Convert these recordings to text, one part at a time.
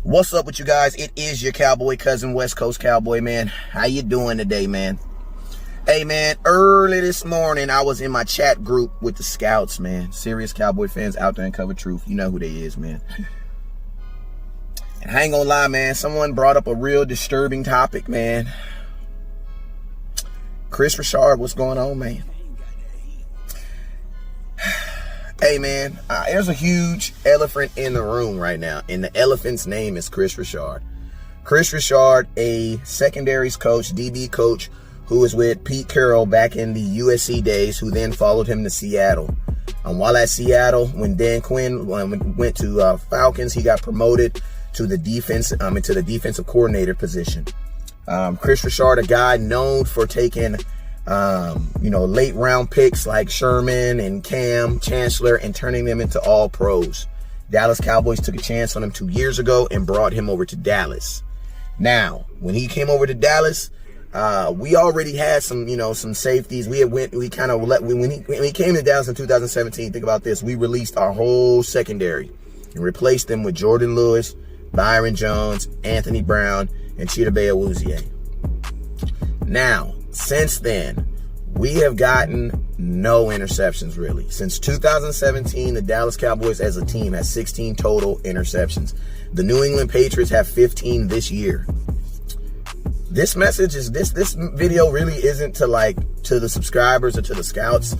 What's up with you guys? It is your Cowboy cousin, West Coast Cowboy, man. How you doing today, man? Hey, man, early this morning, I was in my chat group with the scouts, man. Serious Cowboy fans out there in Cover Truth. You know who they is, man. And I ain't gonna lie, man. Someone brought up a real disturbing topic, man. Kris Richard, what's going on, man? Hey, man, there's a huge elephant in the room right now, and the elephant's name is Kris Richard. Kris Richard, a secondaries coach, DB coach, who was with Pete Carroll back in the USC days, who then followed him to Seattle. While at Seattle, when Dan Quinn went to Falcons, he got promoted to the defensive coordinator position. Kris Richard, a guy known for taking late round picks like Sherman and Cam Chancellor and turning them into all pros. Dallas Cowboys took a chance on him 2 years ago and brought him over to Dallas. Now, when he came over to Dallas, we already had some safeties. When he came to Dallas in 2017, think about this, we released our whole secondary and replaced them with Jordan Lewis, Byron Jones, Anthony Brown, and Chidobe Awuzie. Now, since then, we have gotten no interceptions, really. Since 2017, the Dallas Cowboys as a team has 16 total interceptions. The New England Patriots have 15 this year. This message is, this video really isn't to the subscribers or to the scouts.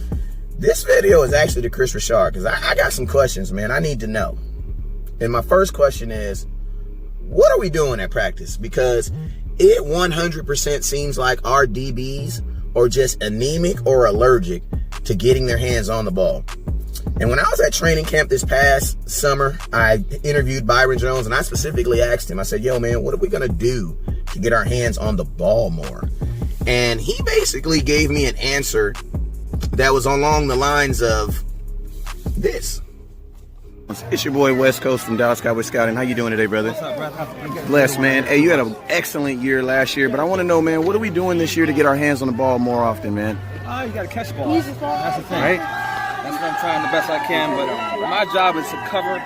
This video is actually to Kris Richard, because I got some questions, man. I need to know. And my first question is, what are we doing at practice? Because it 100% seems like our DBs are just anemic or allergic to getting their hands on the ball. And when I was at training camp this past summer, I interviewed Byron Jones, and I specifically asked him, I said, yo, man, what are we going to do to get our hands on the ball more? And he basically gave me an answer that was along the lines of this. It's your boy West Coast from Dallas Cowboy Scouting. How you doing today, brother? What's up, brother? Blessed, man. Hey, you had an excellent year last year, but I want to know, man, what are we doing this year to get our hands on the ball more often, man? You got to catch the ball. That's the thing. Right? That's what I'm trying the best I can, but my job is to cover,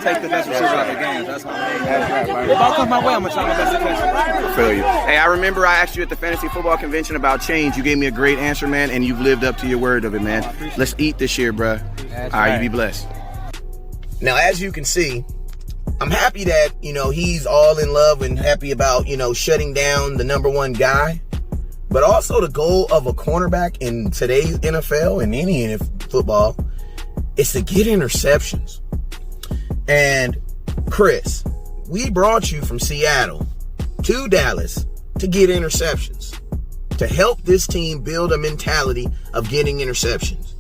take the best receiver out of the game. That's my main job. If I come my way, I'm going to try my best to catch it. I feel you. Hey, I remember I asked you at the Fantasy Football Convention about change. You gave me a great answer, man, and you've lived up to your word of it, man. Let's eat this year, bro. All right, you be blessed. Now, as you can see, I'm happy that, he's all in love and happy about, shutting down the number one guy. But also the goal of a cornerback in today's NFL and any football is to get interceptions. And Kris, we brought you from Seattle to Dallas to get interceptions, to help this team build a mentality of getting interceptions.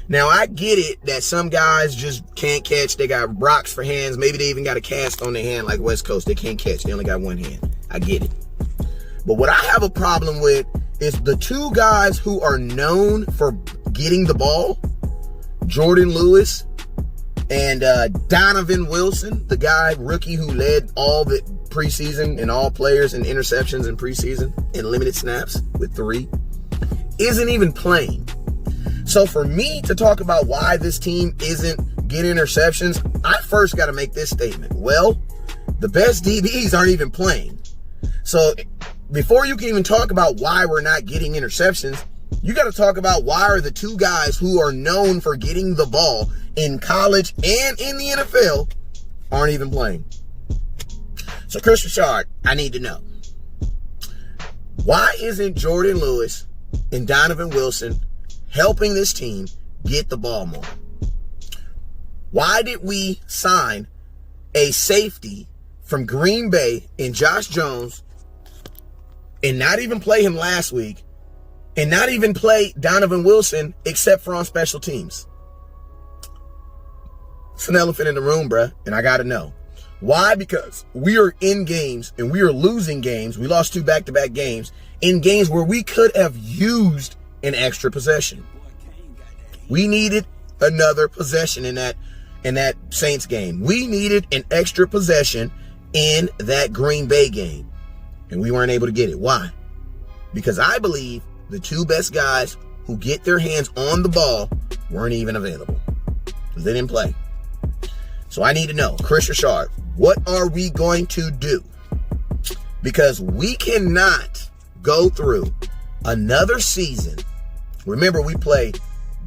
Now, I get it that some guys just can't catch. They got rocks for hands. Maybe they even got a cast on their hand like West Coast. They can't catch. They only got one hand. I get it. But what I have a problem with is the two guys who are known for getting the ball, Jordan Lewis and Donovan Wilson, the guy, rookie, who led all the preseason and all players in interceptions in preseason in limited snaps with 3, isn't even playing. So for me to talk about why this team isn't getting interceptions, I first got to make this statement. Well, the best DBs aren't even playing. So before you can even talk about why we're not getting interceptions, you got to talk about why are the two guys who are known for getting the ball in college and in the NFL aren't even playing. So Kris Richard, I need to know, why isn't Jordan Lewis and Donovan Wilson helping this team get the ball more? Why did we sign a safety from Green Bay in Josh Jones and not even play him last week and not even play Donovan Wilson except for on special teams? It's an elephant in the room, bruh, and I got to know. Why? Because we are in games and we are losing games. We lost 2 back-to-back games in games where we could have used an extra possession. We needed another possession in that Saints game. We needed an extra possession in that Green Bay game, and we weren't able to get it. Why? Because I believe the 2 best guys who get their hands on the ball weren't even available because they didn't play. So I need to know, Kris Richard, what are we going to do? Because we cannot go through another season. Remember, we play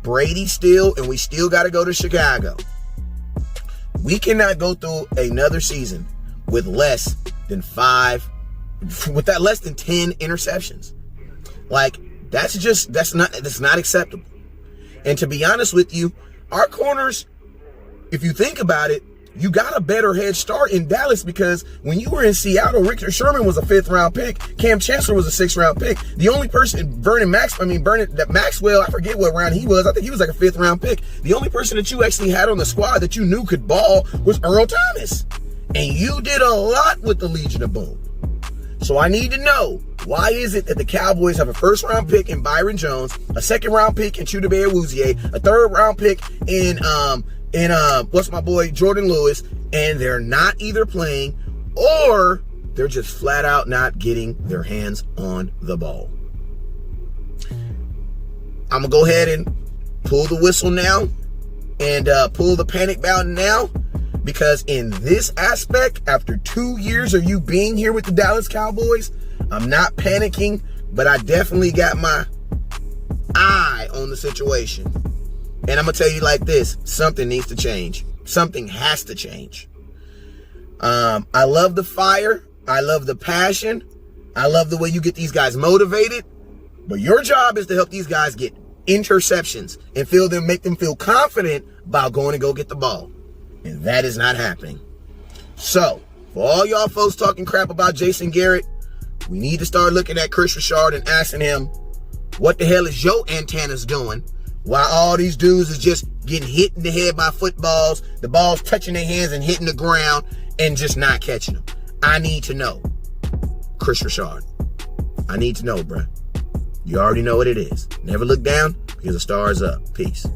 Brady still, and we still got to go to Chicago. We cannot go through another season with less than 10 interceptions. Like, that's not acceptable. And to be honest with you, our corners, if you think about it, you got a better head start in Dallas, because when you were in Seattle, Richard Sherman was a 5th-round pick. Cam Chancellor was a 6th-round pick. The only person, Maxwell, I forget what round he was. I think he was like a 5th-round pick. The only person that you actually had on the squad that you knew could ball was Earl Thomas. And you did a lot with the Legion of Boom. So I need to know, why is it that the Cowboys have a 1st-round pick in Byron Jones, a 2nd-round pick in Chudabe Awuzie, a 3rd-round pick in what's my boy Jordan Lewis, and they're not either playing or they're just flat out not getting their hands on the ball? I'm gonna go ahead and pull the whistle now and pull the panic button now, because in this aspect, after 2 years of you being here with the Dallas Cowboys, I'm not panicking, but I definitely got my eye on the situation. And I'm going to tell you like this, something needs to change. Something has to change. I love the fire. I love the passion. I love the way you get these guys motivated. But your job is to help these guys get interceptions and make them feel confident about going to go get the ball. And that is not happening. So, for all y'all folks talking crap about Jason Garrett, we need to start looking at Kris Richard and asking him, what the hell is your antennas doing while all these dudes is just getting hit in the head by footballs, the ball's touching their hands and hitting the ground and just not catching them? I need to know. Kris Richard, I need to know, bruh. You already know what it is. Never look down because the star is up. Peace.